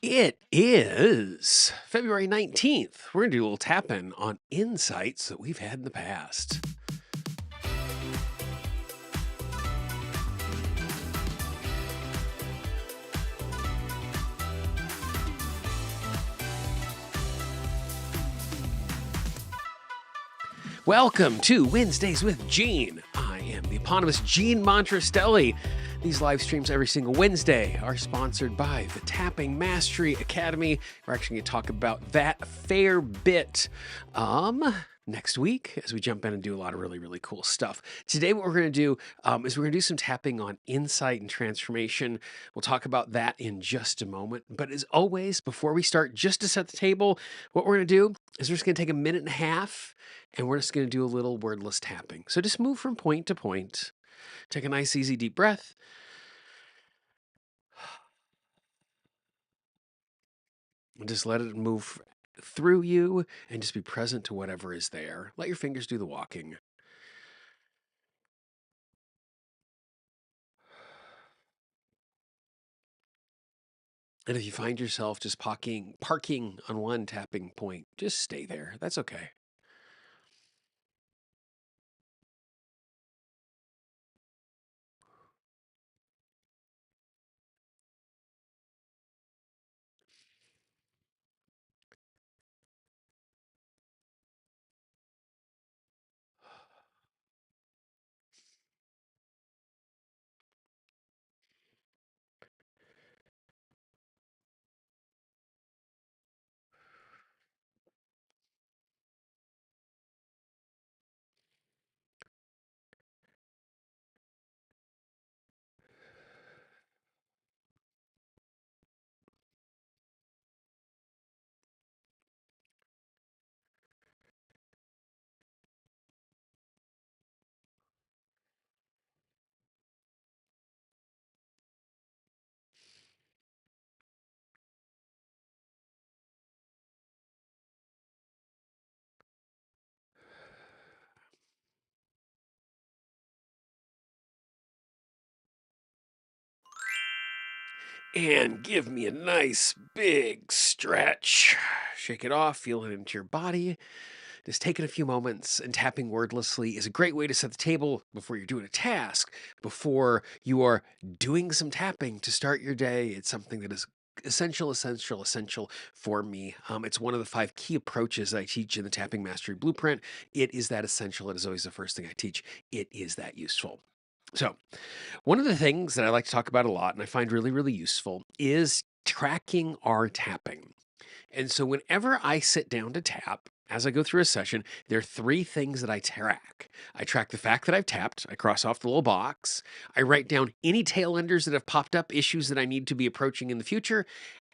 It is February 19th. We're going to do a little tapping on insights that we've had in the past. Welcome to Wednesdays with Gene. I am the eponymous Gene Montrastelli. These live streams every single Wednesday are sponsored by the Tapping Mastery Academy. We're actually going to talk about that a fair bit next week as we jump in and do a lot of really cool stuff. Today, what we're going to do is we're going to do some tapping on insight and transformation. We'll talk about that in just a moment. But as always, before we start, just to set the table, what we're going to do is we're just going to take a minute and a half and we're just going to do a little wordless tapping. So just move from point to point. Take a nice, easy, deep breath. And just let it move through you and just be present to whatever is there. Let your fingers do the walking. And if you find yourself just parking on one tapping point, just stay there. That's okay. And give me a nice big stretch. Shake it off, feel it into your body. Just taking a few moments and tapping wordlessly is a great way to set the table before you're doing a task, before you are doing some tapping to start your day. It's something that is essential for me. It's one of the 5 key approaches that I teach in the Tapping Mastery Blueprint. It is that essential. It is always the first thing I teach. It is that useful. So, one of the things that I like to talk about a lot and I find really useful is tracking our tapping. And so whenever I sit down to tap, as I go through a session, there are 3 things that I track. I track the fact that I've tapped, I cross off the little box, I write down any tail enders that have popped up, issues that I need to be approaching in the future,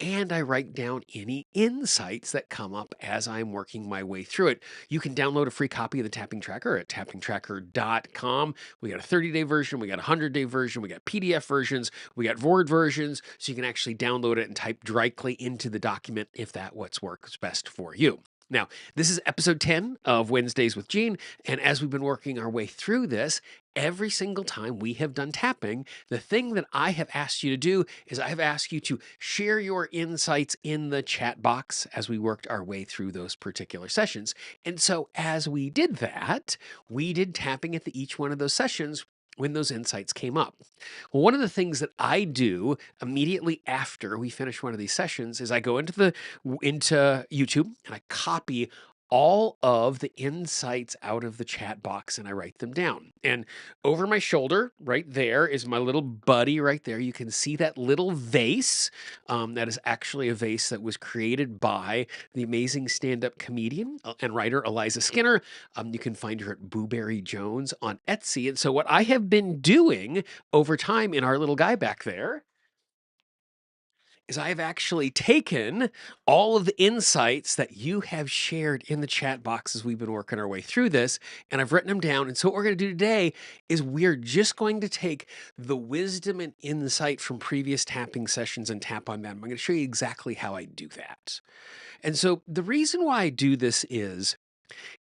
and I write down any insights that come up as I'm working my way through it. You can download a free copy of the Tapping Tracker at tappingtracker.com. We got a 30-day version, we got a 100-day version, we got PDF versions, we got Word versions, so you can actually download it and type directly into the document if that what works best for you. Now, this is episode 10 of Wednesdays with Gene, and as we've been working our way through this, every single time we have done tapping, the thing that I have asked you to do is I have asked you to share your insights in the chat box as we worked our way through those particular sessions. And so as we did that, we did tapping at each one of those sessions when those insights came up. Well, one of the things that I do immediately after we finish one of these sessions is I go into YouTube and I copy all of the insights out of the chat box and I write them down. And over my shoulder, right there, is my little buddy right there. You can see that little vase. That is actually a vase that was created by the amazing stand-up comedian and writer Eliza Skinner. You can find her at Booberry Jones on Etsy. And so what I have been doing over time in our little guy back there is I've actually taken all of the insights that you have shared in the chat box as we've been working our way through this, and I've written them down. And so what we're going to do today is we're just going to take the wisdom and insight from previous tapping sessions and tap on them. I'm going to show you exactly how I do that. And so the reason why I do this is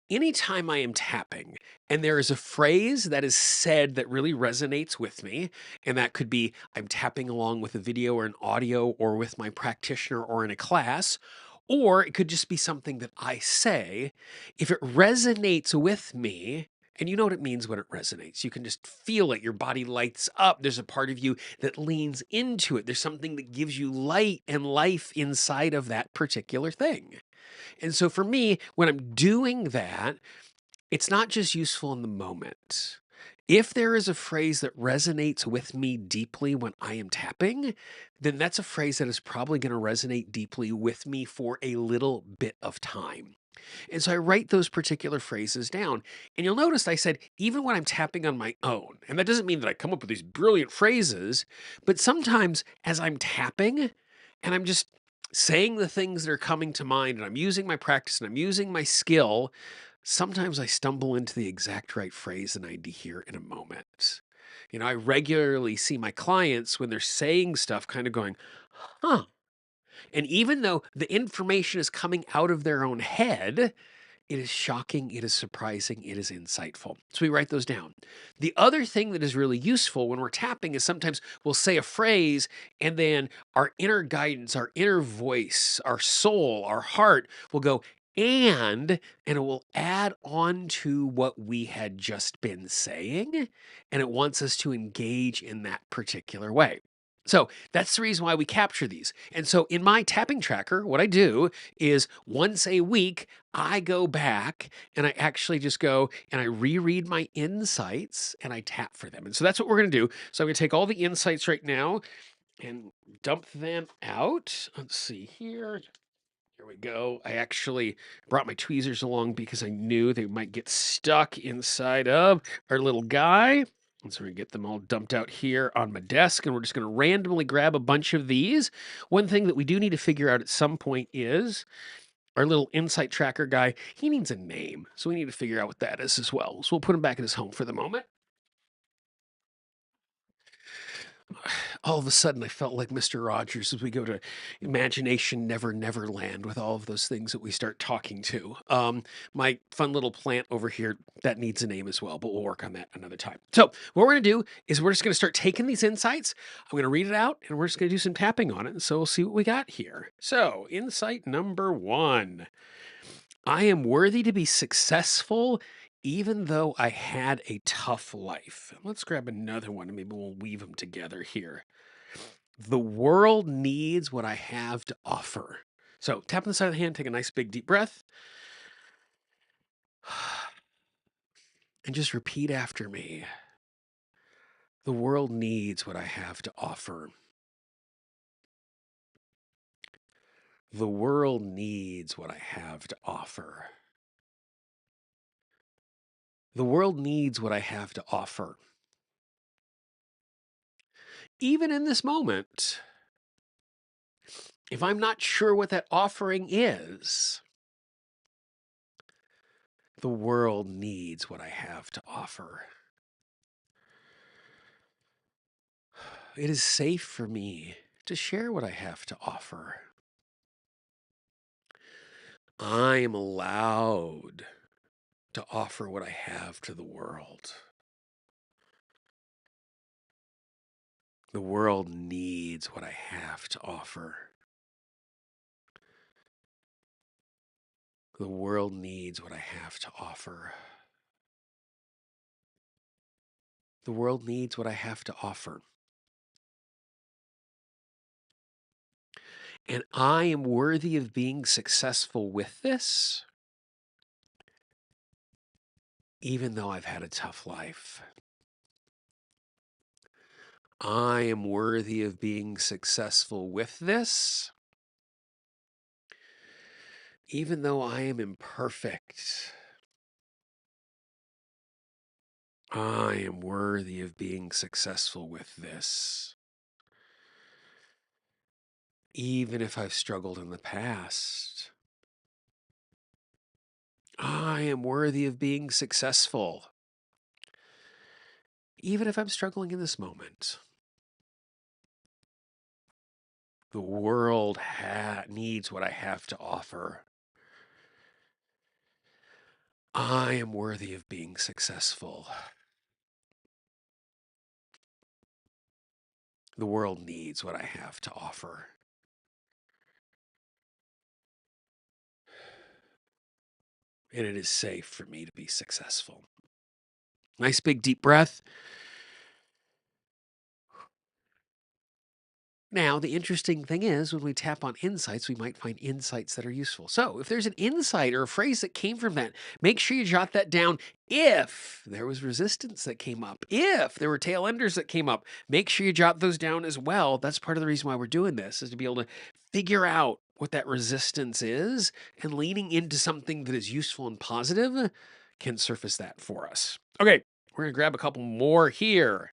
Anytime I am tapping and there is a phrase that is said that really resonates with me, and that could be I'm tapping along with a video or an audio or with my practitioner or in a class, or it could just be something that I say. If it resonates with me, and you know what it means when it resonates. You can just feel it. Your body lights up. There's a part of you that leans into it. There's something that gives you light and life inside of that particular thing. And so for me, when I'm doing that, it's not just useful in the moment. If there is a phrase that resonates with me deeply when I am tapping, then that's a phrase that is probably going to resonate deeply with me for a little bit of time. And so I write those particular phrases down. And you'll notice I said, even when I'm tapping on my own, and that doesn't mean that I come up with these brilliant phrases, but sometimes as I'm tapping and I'm just saying the things that are coming to mind and I'm using my practice and I'm using my skill, sometimes I stumble into the exact right phrase that I need to hear in a moment. I regularly see my clients when they're saying stuff kind of going, huh. And even though the information is coming out of their own head, it is shocking, it is surprising, it is insightful. So we write those down. The other thing that is really useful when we're tapping is sometimes we'll say a phrase and then our inner guidance, our inner voice, our soul, our heart will go, and it will add on to what we had just been saying. And it wants us to engage in that particular way. So that's the reason why we capture these. And so in my tapping tracker, what I do is once a week, I go back and I actually just go and I reread my insights and I tap for them. And so that's what we're going to do. So I'm going to take all the insights right now and dump them out. Let's see here. Here we go. I actually brought my tweezers along because I knew they might get stuck inside of our little guy. And so we get them all dumped out here on my desk, and we're just going to randomly grab a bunch of these. One thing that we do need to figure out at some point is our little insight tracker guy. He needs a name, so we need to figure out what that is as well. So we'll put him back in his home for the moment. All of a sudden I felt like Mr. Rogers as we go to Imagination Never Land with all of those things that we start talking to. My fun little plant over here, that needs a name as well, but we'll work on that another time. So what we're going to do is we're just going to start taking these insights. I'm going to read it out and we're just going to do some tapping on it. And so we'll see what we got here. So insight number 1. I am worthy to be successful even though I had a tough life. Let's grab another one and maybe we'll weave them together here. The world needs what I have to offer. So tap on the side of the hand, take a nice big deep breath, and just repeat after me. The world needs what I have to offer. The world needs what I have to offer. The world needs what I have to offer. Even in this moment, if I'm not sure what that offering is, the world needs what I have to offer. It is safe for me to share what I have to offer. I am allowed to offer what I have to the world. The world needs what I have to offer. The world needs what I have to offer. The world needs what I have to offer. And I am worthy of being successful with this, even though I've had a tough life. I am worthy of being successful with this, even though I am imperfect. I am worthy of being successful with this, even if I've struggled in the past. I am worthy of being successful, even if I'm struggling in this moment. The world needs what I have to offer. I am worthy of being successful. The world needs what I have to offer. And it is safe for me to be successful. Nice big deep breath. Now, the interesting thing is when we tap on insights, we might find insights that are useful. So, if there's an insight or a phrase that came from that, make sure you jot that down. If there was resistance that came up, if there were tail enders that came up, make sure you jot those down as well. That's part of the reason why we're doing this, is to be able to figure out what that resistance is, and leaning into something that is useful and positive can surface that for us. Okay, we're going to grab a couple more here.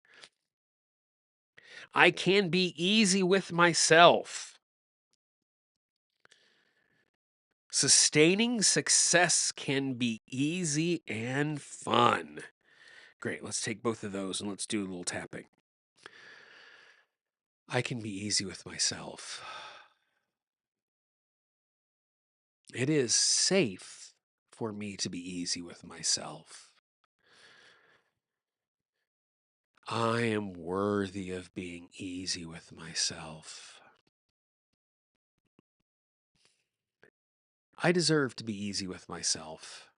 I can be easy with myself. Sustaining success can be easy and fun. Great, let's take both of those and let's do a little tapping. I can be easy with myself. It is safe for me to be easy with myself. I am worthy of being easy with myself. I deserve to be easy with myself.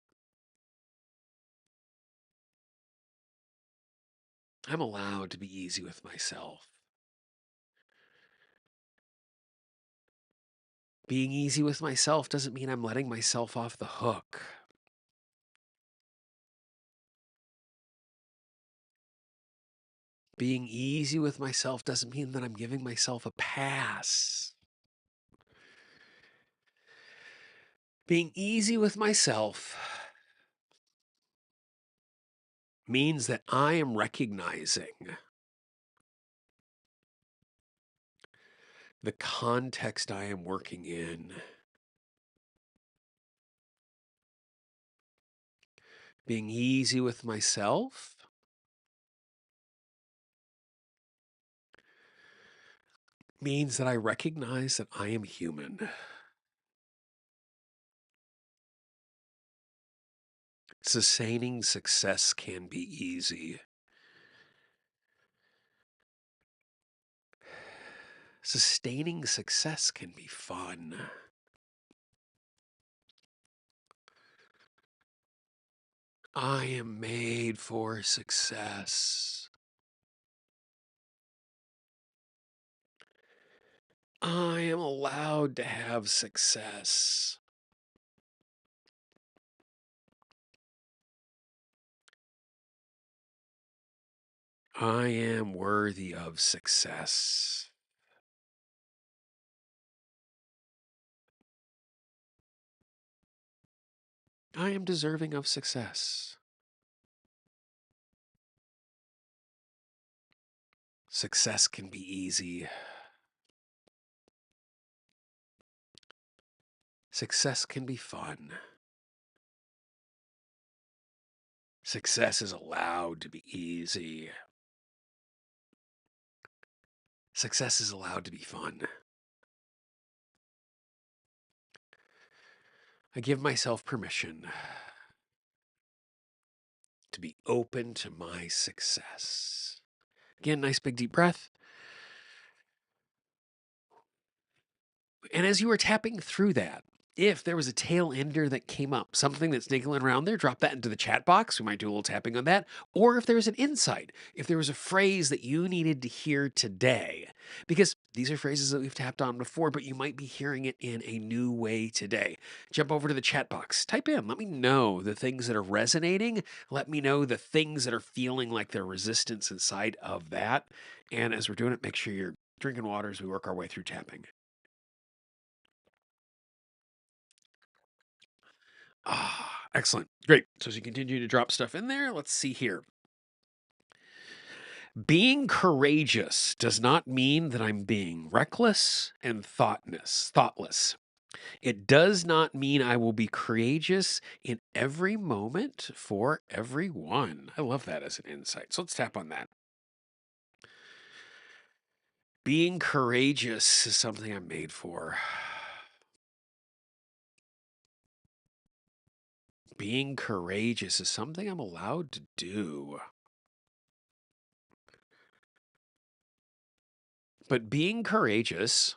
I'm allowed to be easy with myself. Being easy with myself doesn't mean I'm letting myself off the hook. Being easy with myself doesn't mean that I'm giving myself a pass. Being easy with myself means that I am recognizing the context I am working in. Being easy with myself means that I recognize that I am human. Sustaining success can be easy. Sustaining success can be fun. I am made for success. I am allowed to have success. I am worthy of success. I am deserving of success. Success can be easy. Success can be fun. Success is allowed to be easy. Success is allowed to be fun. I give myself permission to be open to my success. Again, nice big deep breath. And as you were tapping through that, if there was a tail ender that came up, something that's niggling around there, drop that into the chat box. We might do a little tapping on that. Or if there was an insight, if there was a phrase that you needed to hear today, because these are phrases that we've tapped on before, but you might be hearing it in a new way today. Jump over to the chat box, type in, let me know the things that are resonating. Let me know the things that are feeling like there's resistance inside of that. And as we're doing it, make sure you're drinking water as we work our way through tapping. Ah, excellent. Great. So as you continue to drop stuff in there, let's see here. Being courageous does not mean that I'm being reckless and thoughtless. It does not mean I will be courageous in every moment for everyone. I love that as an insight. So let's tap on that. Being courageous is something I'm made for. Being courageous is something I'm allowed to do. But being courageous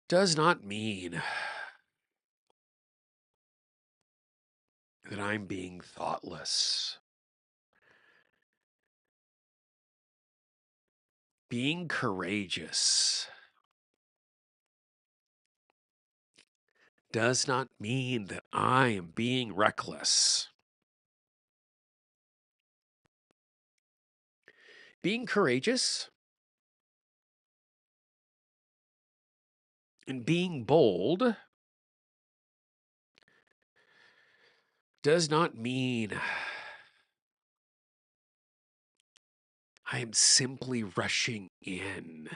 does not mean that I'm being thoughtless. Being courageous does not mean that I am being reckless. Being courageous and being bold does not mean I am simply rushing in.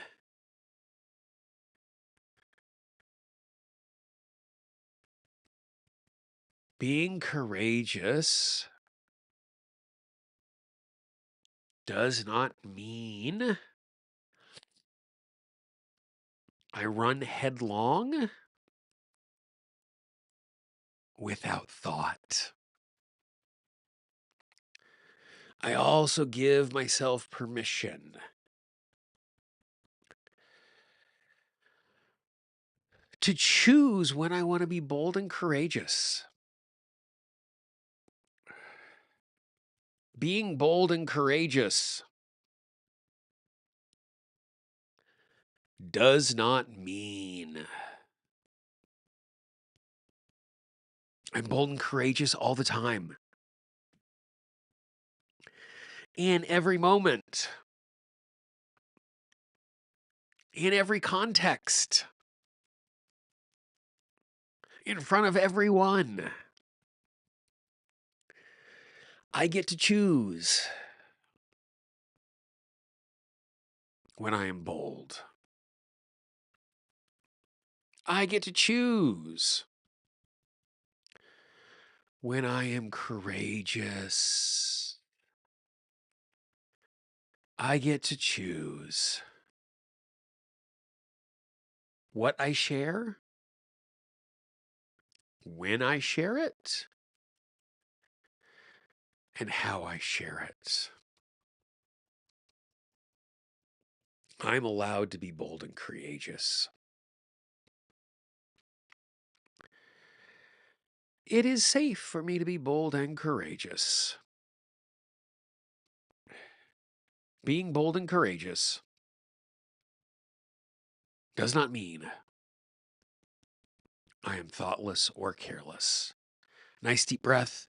Being courageous does not mean I run headlong without thought. I also give myself permission to choose when I want to be bold and courageous. Being bold and courageous does not mean I'm bold and courageous all the time. In every moment. In every context. In front of everyone. I get to choose when I am bold. I get to choose when I am courageous. I get to choose what I share, when I share it, and how I share it. I'm allowed to be bold and courageous. It is safe for me to be bold and courageous. Being bold and courageous does not mean I am thoughtless or careless. Nice deep breath.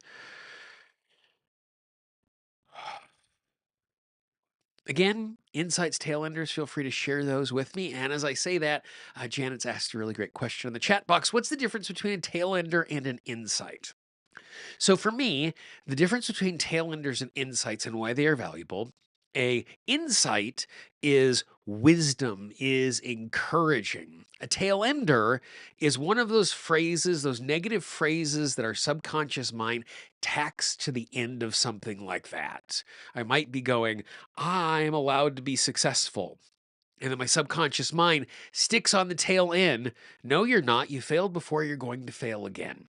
Again, insights, tailenders, feel free to share those with me. And as I say that, Janet's asked a really great question in the chat box. What's the difference between a tailender and an insight? So for me, the difference between tailenders and insights and why they are valuable, a insight is wisdom, is encouraging. A tailender is one of those phrases, those negative phrases that our subconscious mind tacks to the end of something like that. I might be going, I'm allowed to be successful. And then my subconscious mind sticks on the tail end. No, you're not. You failed before, you're going to fail again.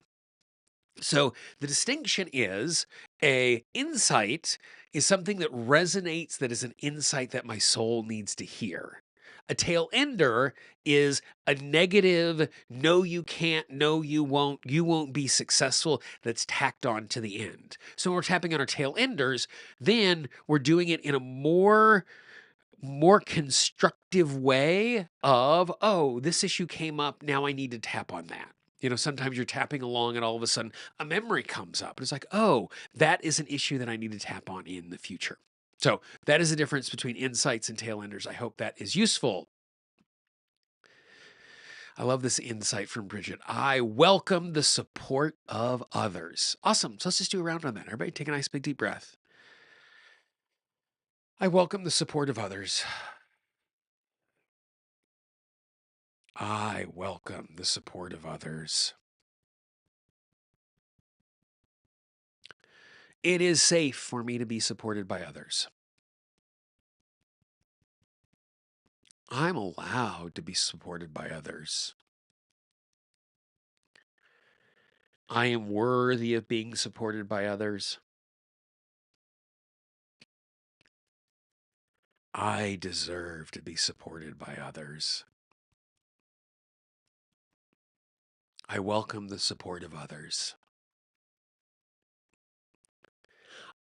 So the distinction is a insight is something that resonates, that is an insight that my soul needs to hear. A tail ender is a negative, no, you can't, no, you won't be successful, that's tacked on to the end. So when we're tapping on our tail enders, then we're doing it in a more constructive way of, oh, this issue came up, now I need to tap on that. You know, sometimes you're tapping along and all of a sudden a memory comes up. And it's like, oh, that is an issue that I need to tap on in the future. So that is the difference between insights and tail enders. I hope that is useful. I love this insight from Bridget. I welcome the support of others. Awesome. So let's just do a round on that. Everybody take a nice big deep breath. I welcome the support of others. I welcome the support of others. It is safe for me to be supported by others. I'm allowed to be supported by others. I am worthy of being supported by others. I deserve to be supported by others. I welcome the support of others.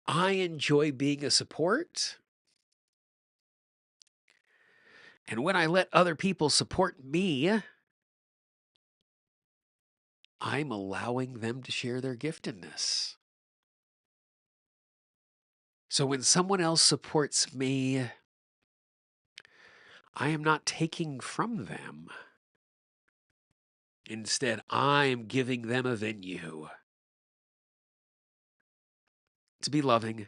I enjoy being a support. And when I let other people support me, I'm allowing them to share their giftedness. So when someone else supports me, I am not taking from them. Instead, I'm giving them a venue to be loving,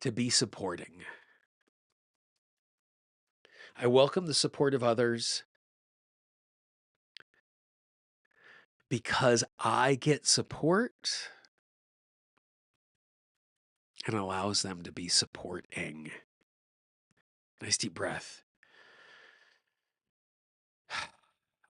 to be supporting. I welcome the support of others because I get support and allows them to be supporting. Nice deep breath.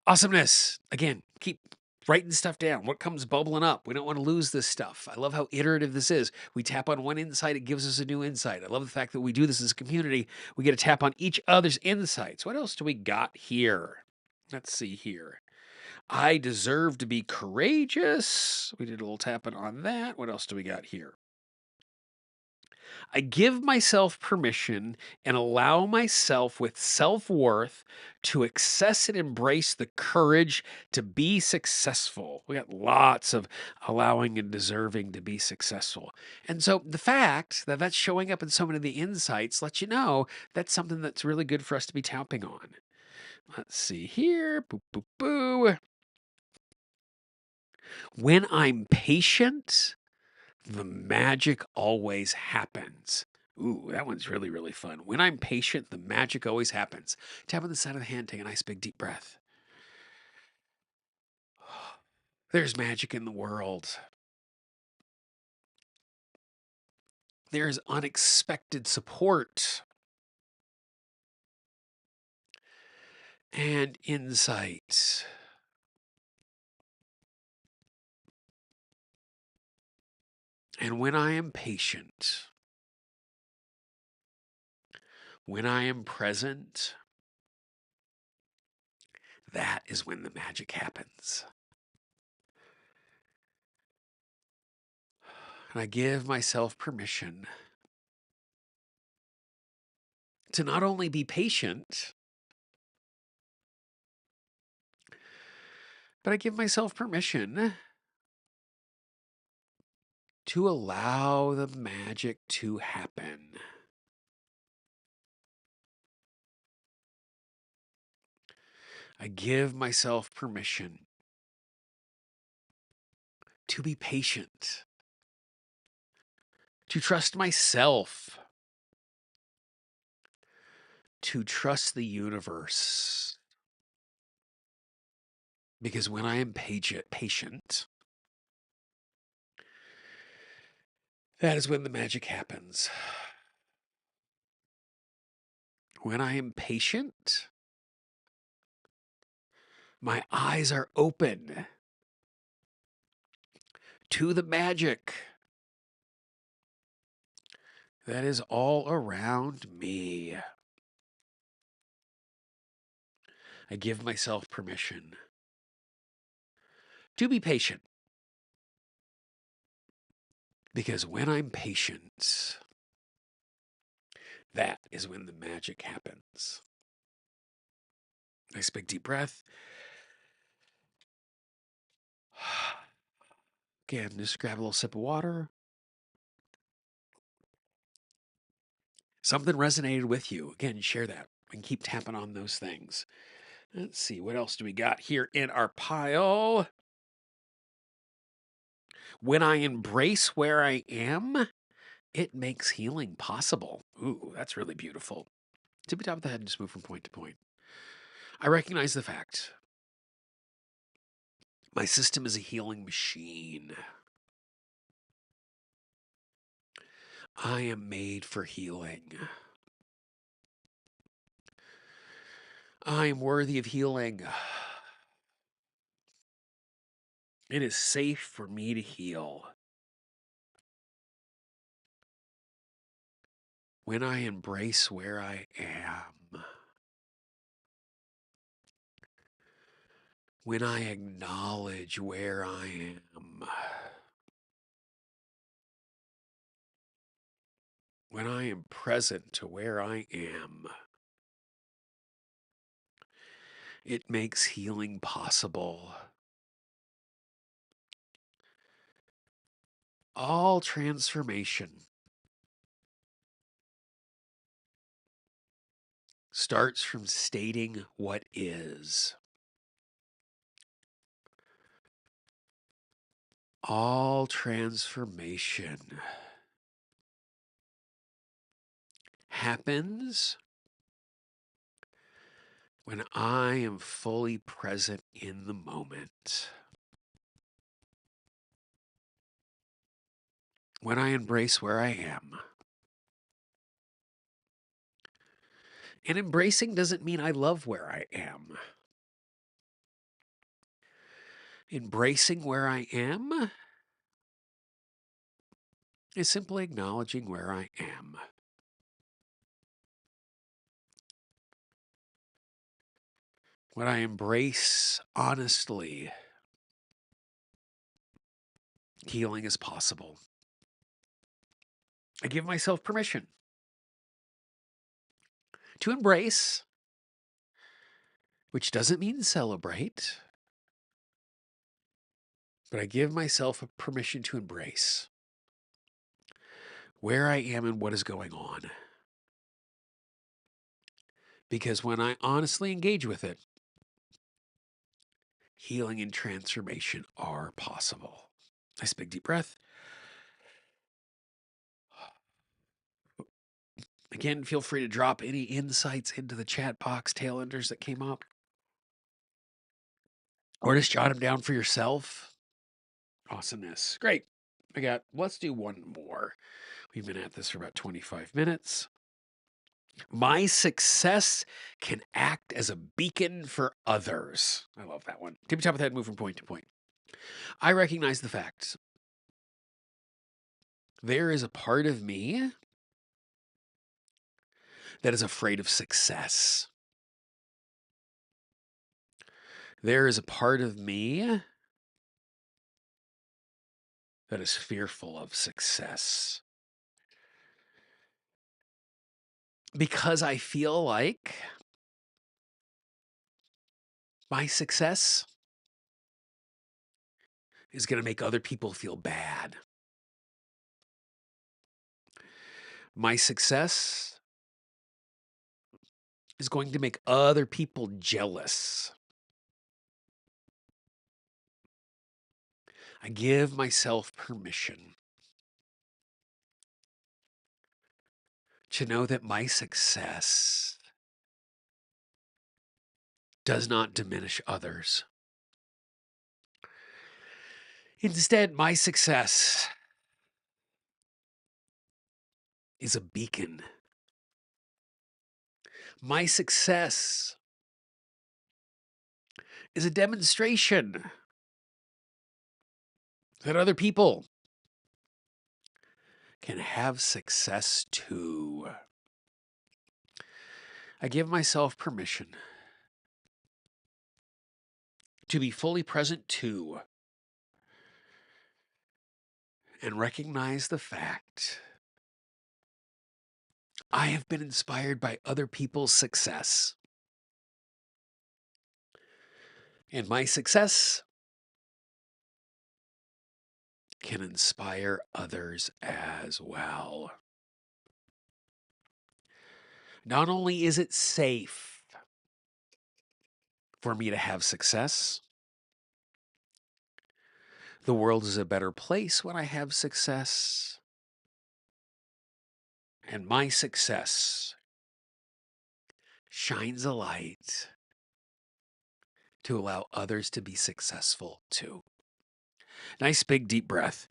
Awesomeness. Again, keep writing stuff down. What comes bubbling up? We don't want to lose this stuff. I love how iterative this is. We tap on one insight, it gives us a new insight. I love the fact that we do this as a community. We get to tap on each other's insights. What else do we got here? Let's see here. I deserve to be courageous. We did a little tapping on that. What else do we got here? I give myself permission and allow myself with self worth to access and embrace the courage to be successful. We got lots of allowing and deserving to be successful. And so the fact that that's showing up in so many of the insights lets you know that's something that's really good for us to be tapping on. Let's see here. Boo, boo, boo. When I'm patient, the magic always happens. Ooh, that one's really, really fun. When I'm patient, the magic always happens. Tap on the side of the hand, take a nice big deep breath. There's magic in the world. There's unexpected support and insight. And when I am patient, when I am present, that is when the magic happens. And I give myself permission to not only be patient, but I give myself permission to allow the magic to happen. I give myself permission to be patient, to trust myself, to trust the universe. Because when I am patient, that is when the magic happens. When I am patient, my eyes are open to the magic that is all around me. I give myself permission to be patient. Because when I'm patient, that is when the magic happens. Nice big deep breath. Again, just grab a little sip of water. Something resonated with you. Again, share that and keep tapping on those things. Let's see, what else do we got here in our pile? When I embrace where I am, it makes healing possible. Ooh, that's really beautiful. Tippy top of the head and just move from point to point. I recognize the fact my system is a healing machine. I am made for healing. I am worthy of healing. It is safe for me to heal. When I embrace where I am, when I acknowledge where I am, when I am present to where I am, it makes healing possible. All transformation starts from stating what is. All transformation happens when I am fully present in the moment. When I embrace where I am. And embracing doesn't mean I love where I am. Embracing where I am is simply acknowledging where I am. When I embrace honestly, healing is possible. I give myself permission to embrace, which doesn't mean celebrate, but I give myself a permission to embrace where I am and what is going on. Because when I honestly engage with it, healing and transformation are possible. Nice big deep breath. Again, feel free to drop any insights into the chat box, tailenders that came up, or just jot them down for yourself. Awesomeness. Great. Let's do one more. We've been at this for about 25 minutes. My success can act as a beacon for others. I love that one. Tippy top of the head, move from point to point. I recognize the facts. There is a part of me that is afraid of success. There is a part of me that is fearful of success. Because I feel like my success is going to make other people feel bad. My success is going to make other people jealous. I give myself permission to know that my success does not diminish others. Instead, my success is a beacon. My success is a demonstration that other people can have success too. I give myself permission to be fully present too and recognize the fact I have been inspired by other people's success. And my success can inspire others as well. Not only is it safe for me to have success, the world is a better place when I have success. And my success shines a light to allow others to be successful too. Nice big deep breath.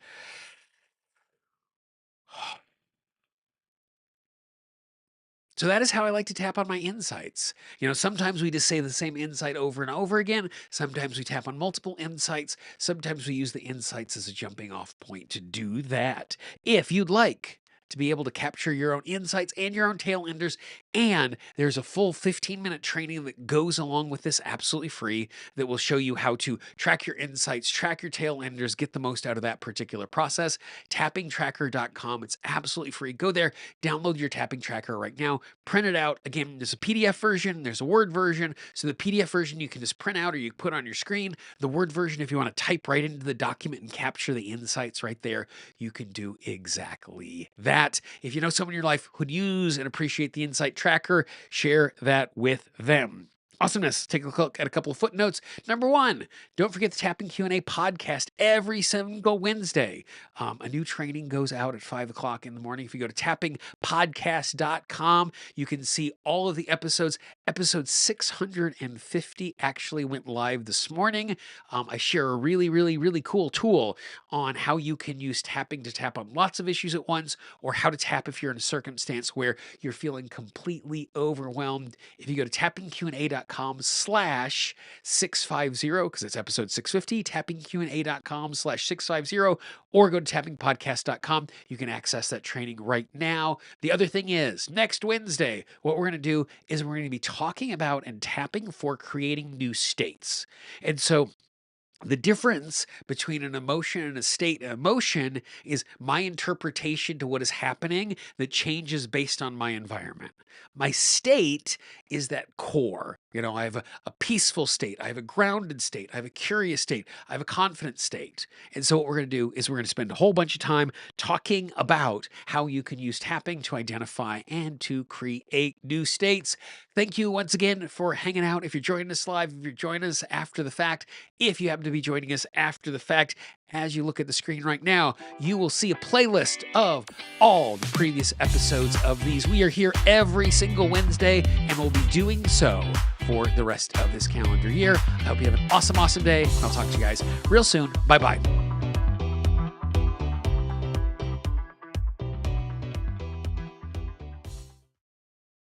So that is how I like to tap on my insights. Sometimes we just say the same insight over and over again. Sometimes we tap on multiple insights. Sometimes we use the insights as a jumping off point to do that. If you'd like to be able to capture your own insights and your own tail enders, and there's a full 15-minute training that goes along with this, absolutely free, that will show you how to track your insights, track your tail enders, get the most out of that particular process. Tappingtracker.com. It's absolutely free. Go there, download your tapping tracker right now, print it out. Again, there's a PDF version, there's a Word version. So the PDF version you can just print out or you put on your screen. The Word version, if you want to type right into the document and capture the insights right there, you can do exactly that. If you know someone in your life who'd use and appreciate the Insight Tracker, share that with them. Awesomeness. Take a look at a couple of footnotes. Number one, don't forget the Tapping Q&A podcast every single Wednesday. A new training goes out at 5 o'clock in the morning. If you go to tappingpodcast.com, you can see all of the episodes. Episode 650 actually went live this morning. I share a really, really, really cool tool on how you can use tapping to tap on lots of issues at once, or how to tap if you're in a circumstance where you're feeling completely overwhelmed. If you go to tappingqa.com/650, because it's episode 650, tappingqa.com/650, or go to tappingpodcast.com. You can access that training right now. The other thing is, next Wednesday, what we're going to do is we're going to be talking about and tapping for creating new states. And so the difference between an emotion and a state, emotion is my interpretation to what is happening that changes based on my environment. My state is that core. I have a peaceful state. I have a grounded state. I have a curious state. I have a confident state. And so what we're going to do is we're going to spend a whole bunch of time talking about how you can use tapping to identify and to create new states. Thank you once again for hanging out. If you're joining us live, if you're joining us after the fact, if you happen to be joining us after the fact, as you look at the screen right now, you will see a playlist of all the previous episodes of these. We are here every single Wednesday, and we'll be doing so for the rest of this calendar year. I hope you have an awesome, awesome day. I'll talk to you guys real soon. Bye-bye.